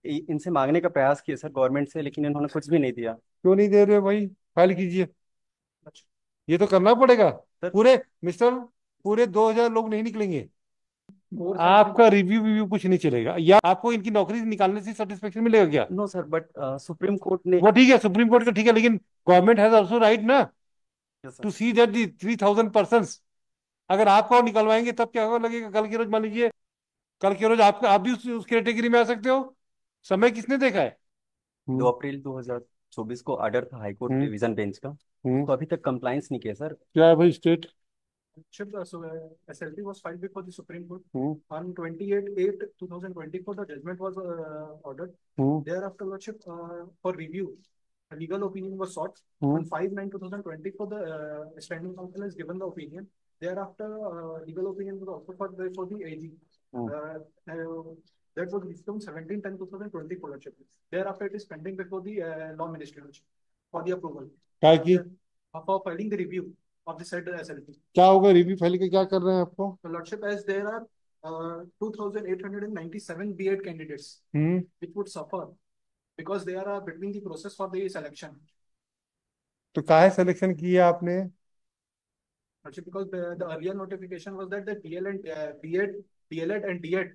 इनसे मांगने का प्रयास किया सर गवर्नमेंट से, लेकिन इन्होंने कुछ भी नहीं दिया। क्यों नहीं दे रहे हो भाई? फाइल कीजिए। ये तो करना पड़ेगा। सर पूरे मिस्टर, पूरे 2,000 लोग नहीं निकलेंगे। और सर, आपका रिव्यू रिव्यू कुछ नहीं चलेगा, या आपको इनकी नौकरी निकालने से सेटिस्फेक्शन मिलेगा क्या? No sir, but supreme court ने। वो ठीक है, सुप्रीम कोर्ट का ठीक है, लेकिन गवर्नमेंट हैज ऑल्सो राइट ना yes sir. To see that the 3,000 person. अगर आपको और निकलवाएंगे तब क्या होगा लगेगा, कल के रोज मान लीजिए, कल के रोज आप भी उस कैटेगरी में आ सकते हो। समय किसने देखा है? 2 हम्म। अप्रैल 2024 को ऑर्डर था हाई कोर्ट हम्म। रिवीजन बेंच का, हम्म। तो अभी तक कंप्लाइंस नहीं किया सर। क्या है भाई state? Lordship, so SLP was filed before the Supreme Court hmm. on 28/8/2024. The judgment was ordered. Hmm. Thereafter, Lordship, for review, a legal opinion was sought hmm. on 5/9/2024. The standing counsel has given the opinion. Thereafter, legal opinion was also for the AG. Hmm. Uh, uh, that was released on 17/10/2024. Lordship. Thereafter, it is pending before the Law Ministry, Lordship, for the approval. क्या की? For filing the review of the said SLP. क्या होगा review file के, क्या कर रहे हैं आपको? So, Lordship, as there are 2,897 B.Ed candidates hmm. which would suffer because they are between the process for the selection. तो काहे सिलेक्शन किया आपने? Lordship, because the earlier notification was that the DL and B.Ed, DLED and D.Ed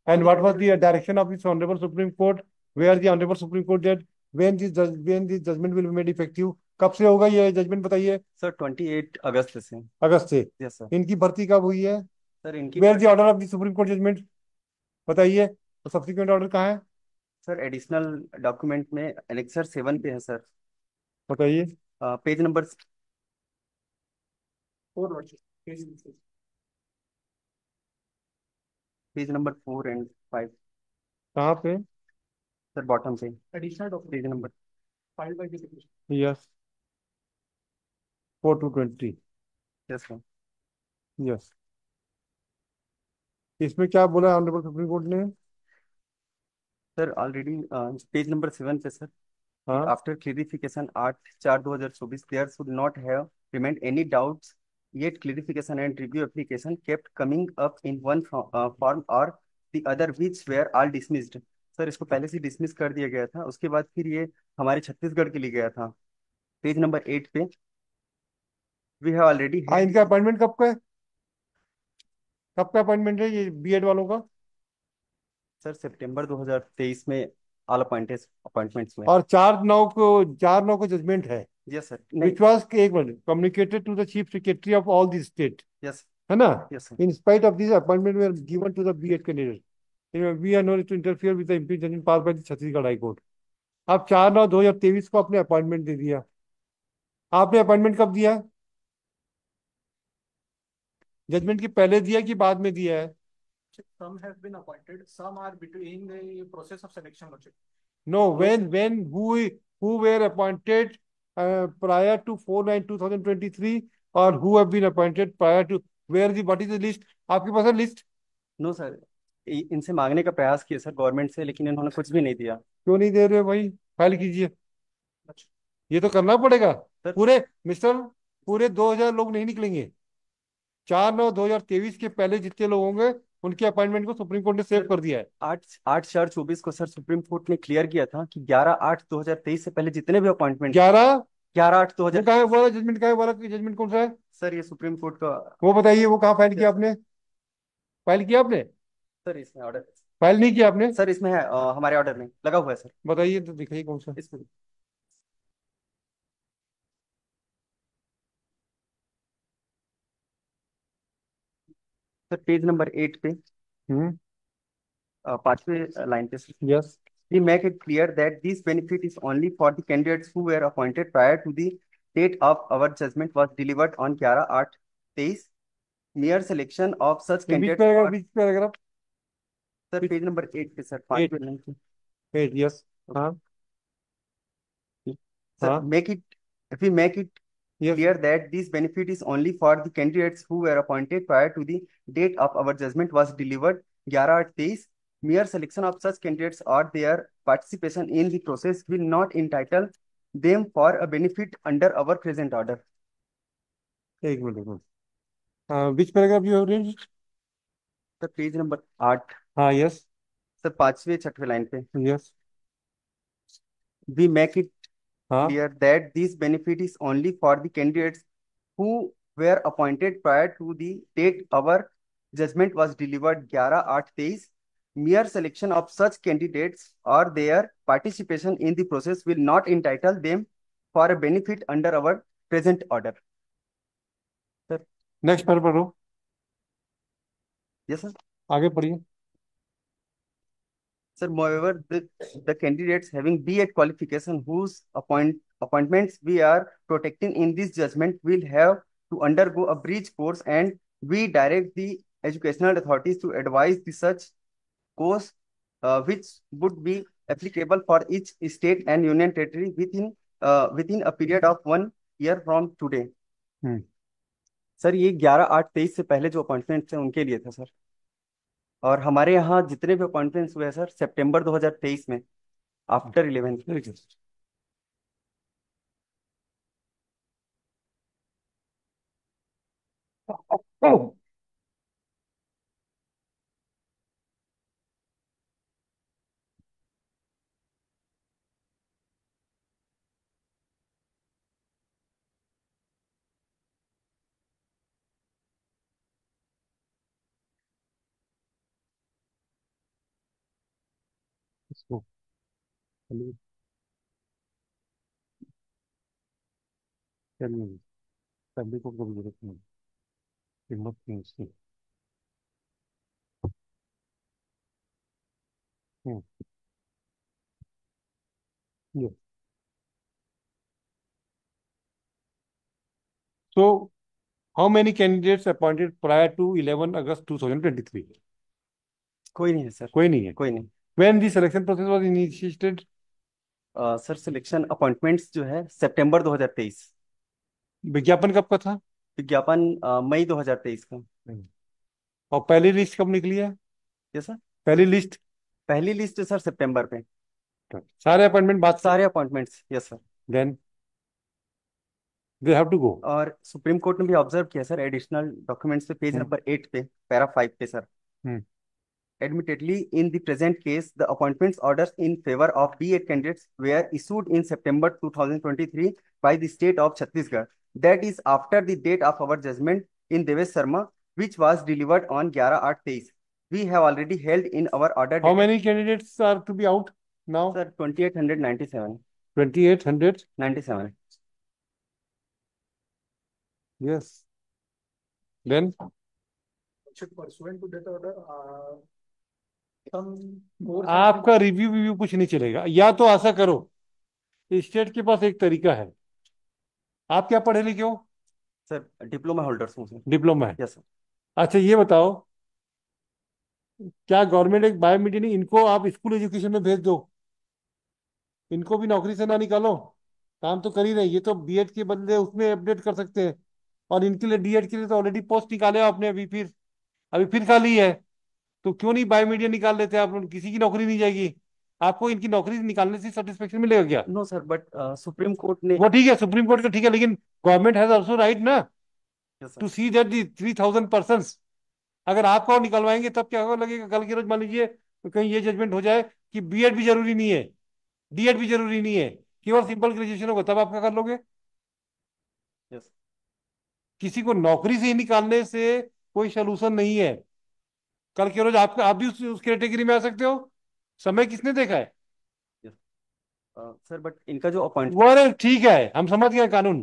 for And the what was candidates. the direction of this Honorable Supreme Court? Where the Honorable Supreme Court said when this judgment will be made effective? कब से होगा ये judgement बताइए? Sir 28 अगस्त से। अगस्त से। Yes sir. इनकी भर्ती कब हुई है? सर इनकी where the order of the supreme court judgement? बताइए, तो सब्सिक्वेंट ऑर्डर कहाँ है? सर एडिशनल डॉक्यूमेंट में एनेक्सर 7 पे है सर। बताइए। Page number For Lordship, page number 4 and 5। कहाँ पे? सर बॉटम पे। additional document page number. filed by the petition. Yes, 4/2/20। Yes sir. Yes. इसमें क्या बोला ऑनरेबल सुप्रीम कोर्ट ने? सर ऑलरेडी पेज नंबर 7 पे सर। हाँ। After clarification 8/4/2024 there should not have remained any doubts, yet clarification and review application kept coming up in one form or the other which were all dismissed। Sir इसको पहले से dismiss कर दिया गया था, उसके बाद फिर ये हमारे छत्तीसगढ़ के लिए गया था। पेज नंबर 8 पे वी हैव ऑलरेडी हाँ, हैड। इनका अपॉइंटमेंट कब का है? कब का अपॉइंटमेंट है ये बीएड वालों का? सर सितंबर 2023 में ऑल अपॉइंटमेंट्स हुए। और 4/9 को जजमेंट है, यस सर। नहीं। विच वॉज एक minute communicated to the chief secretary of all the state, yes. है ना? Yes sir. In spite of this appointment were given to the BEd candidate, we are not to interfere with the impeach judgement pass by the Chhattisgarh high court. आप 4/9/2023 को अपने appointment दे दिया। आपने appointment कब दिया? Judgement के पहले दिया कि बाद में दिया है? Some have been appointed, some are between the process of selection. Lordship. No, Those when who were appointed prior to 4/9/2023, or who have been appointed prior to, where the what is the list? आपके पास है list? No sir, इनसे मांगने का प्रयास किया sir government से, लेकिन इन्होंने कुछ भी नहीं दिया। क्यों नहीं दे रहे हो भाई? फाइल कीजिए। ये तो करना पड़ेगा। सर पूरे मिस्टर, पूरे 2,000 लोग नहीं निकलेंगे। 4/9/2023 के पहले जितने लोग होंगे उनके अपॉइंटमेंट को सुप्रीम कोर्ट ने सेव कर दिया है। 8/4/24 को सर सुप्रीम कोर्ट ने क्लियर किया था कि 11/8/2023 से पहले जितने भी अपॉइंटमेंट। 11? ग्यारह आठ दो वो हजार कहाँ है वाला जजमेंट? कहाँ है वाला जजमेंट? कौन सा है? सर ये सुप्रीम कोर्ट का। वो बताइए, वो कहाँ फाइल किया यस आपने? फाइल किया आपने? सर, इसमें ऑर्डर। फाइल नहीं किया आपने? सर इसमें है, हमारे ऑर्डर में लगा हुआ है सर। बताइए तो दिखाइए कौन सा। इसमें सर पेज नंबर 8 पे हम्म। 5वें लाइन पे sir. Yes. We make it clear that this benefit is only for the candidates who were appointed prior to the date of our judgment was delivered on 11/8/23। Mere selection of such ये बीच candidates paragraph, are। बीच paragraph. Sir page number 8 पे sir, 5वें eight. Line पे। Eight, yes. हाँ। Sir, हाँ। make it if we make it yes. clear that this benefit is only for the candidates who were appointed prior to the date of our judgment was delivered 11/8/23। Mere selection of such candidates or their participation in the process will not entitle them for a benefit under our present order। एक minute, एक minute. हाँ, which paragraph you have read? Sir page number 8। हाँ, yes. Sir 5वें 6वें line पे। Yes. we make it हाँ clear that this benefit is only for the candidates who were appointed prior to the date our judgment was delivered 11/8/23. Mere selection of such candidates or their participation in the process will not entitle them for a benefit under our present order. Sir, next पर पढ़ो, yes, sir. आगे पढ़िए। Sir, moreover, the candidates having B.Ed qualification whose appointments we are protecting in this judgment will have to undergo a bridge course, and we direct the educational authorities to advise the such course which would be applicable for each state and union territory within a period of 1 year from today. Sir ये 11/8/23 से पहले जो appointments हैं उनके लिए था sir. और हमारे यहाँ जितने भी अपॉइंटमेंट्स हुए हैं सर सितंबर 2023 में आफ्टर 11th। ठीक है। इसको चलिए, चलिए, तभी को कभी जरूरत नहीं, हिम्मत नहीं इसकी। हम्म, ये so how many candidates appointed prior to 11 August 2023? कोई नहीं है सर, कोई नहीं है। कोई नहीं। When the selection process was initiated? Sir selection appointments जो है सितंबर 2023। विज्ञापन कब का था? विज्ञापन मई 2023 का। और पहली लिस्ट कब निकली है? यस सर, पहली लिस्ट, पहली लिस्ट सर सितंबर पे। सारे अपॉइंटमेंट बात, सारे appointments, yes sir. Then they have to go. और सुप्रीम कोर्ट ने भी ऑब्जर्व किया सर एडिशनल डॉक्यूमेंट्स पे पेज नंबर 8 पे पैरा 5 पे sir. Admittedly, in the present case, the appointments orders in favor of B.Ed candidates were issued in September 2023 by the state of Chhattisgarh. That is after the date of our judgment in Devesh Sharma, which was delivered on 11/8/23. We have already held in our order. How many candidates are to be out now? Sir, 2897. 2897. Yes. Then pursuant to that order, some more आपका review कुछ नहीं चलेगा। या तो ऐसा करो, state के पास एक तरीका है। आप क्या पढ़े लिखे हो? सर डिप्लोमा होल्डर्स हूँ सर। डिप्लोमा है? Yes sir. अच्छा ये बताओ, क्या गवर्नमेंट एक बायोमीडिया नहीं, इनको आप स्कूल एजुकेशन में भेज दो, इनको भी नौकरी से ना निकालो, काम तो कर ही रहे, ये तो बीएड के बदले उसमें अपडेट कर सकते हैं। और इनके लिए डीएड के लिए तो ऑलरेडी पोस्ट निकाले हो आपने, अभी फिर खाली है, तो क्यों नहीं बायोमीडिया निकाल लेते आप लोग? किसी की नौकरी नहीं जाएगी, आपको इनकी नौकरी निकालने से सेटिस्फेक्शन मिलेगा क्या? No sir, but supreme court ने, वो ठीक है, सुप्रीम कोर्ट का ठीक है, लेकिन गवर्नमेंट हैज आल्सो राइट ना yes sir, to see that the 3000 person, अगर आपको और निकलवाएंगे तब क्या होगा लगेगा? कल की रोज मान लीजिए तो कहीं ये जजमेंट हो जाए कि बीएड भी जरूरी नहीं है, डीएड भी जरूरी नहीं है, केवल सिंपल ग्रेजुएशन होगा, तब आप क्या कर लोगे? यस। किसी को नौकरी से ही निकालने से कोई सोल्यूशन नहीं है। कल के रोज आप भी उस कैटेगरी में आ सकते हो। समय किसने देखा है? सर बट इनका जो अपॉइंटमेंट, वो अरे ठीक है, हम समझ गए कानून।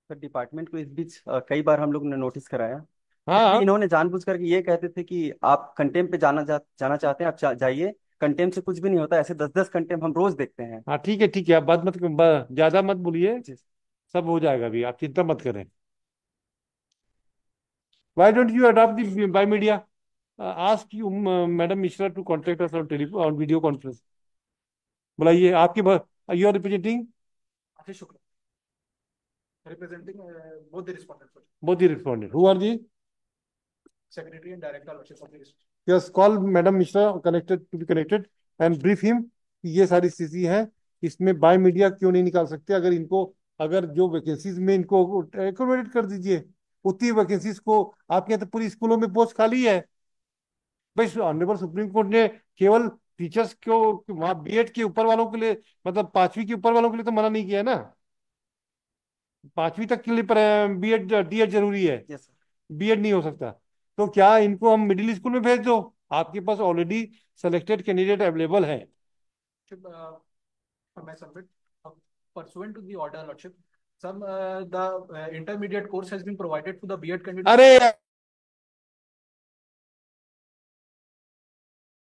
सर डिपार्टमेंट को इस बीच कई बार हम लोग ने नोटिस कराया। हाँ इन्होंने जानबूझ करके ये कहते थे कि आप कंटेम पे जाना चाहते हैं, आप जाइए, कंटेम से कुछ भी नहीं होता। ऐसे 10-10 कंटेम हम रोज देखते हैं। हाँ, ठीक है ठीक है, आप बात मत ज्यादा मत बोलिए, जी। सब हो जाएगा, अभी आप चिंता मत करें। Why don't you adopt the by media? Ask you, Madam Mishra, to contact us on on video conference. बुलाइए आपके, you are representing Ashish Shukla, representing both the respondents, both the respondent. Who are the? secretary and director of the district. Yes, call Madam Mishra connected to be connected and brief him कि ये सारी स्थिति है, इसमें by media क्यों नहीं निकाल सकते? अगर इनको, अगर जो वैकेंसीज में इनको एकोमोडेट कर दीजिए, उतनी वैकेंसीज को, आपके यहाँ तो पूरी स्कूलों में पोस्ट खाली है, भाई ऑनरेबल सुप्रीम कोर्ट ने केवल टीचर्स को वहां बीएड के ऊपर वालों के लिए, मतलब 5वीं के ऊपर वालों के लिए तो मना नहीं किया है ना। 5वीं तक के लिए बीएड डीएड जरूरी है, यस सर। बीएड नहीं हो सकता। तो क्या इनको हम मिडिल स्कूल में भेज दो? आपके पास ऑलरेडी सेलेक्टेड कैंडिडेट अवेलेबल है। May I submit? Pursuant to the order, Lordship, the intermediate course has been provided to the B.Ed candidates. अरे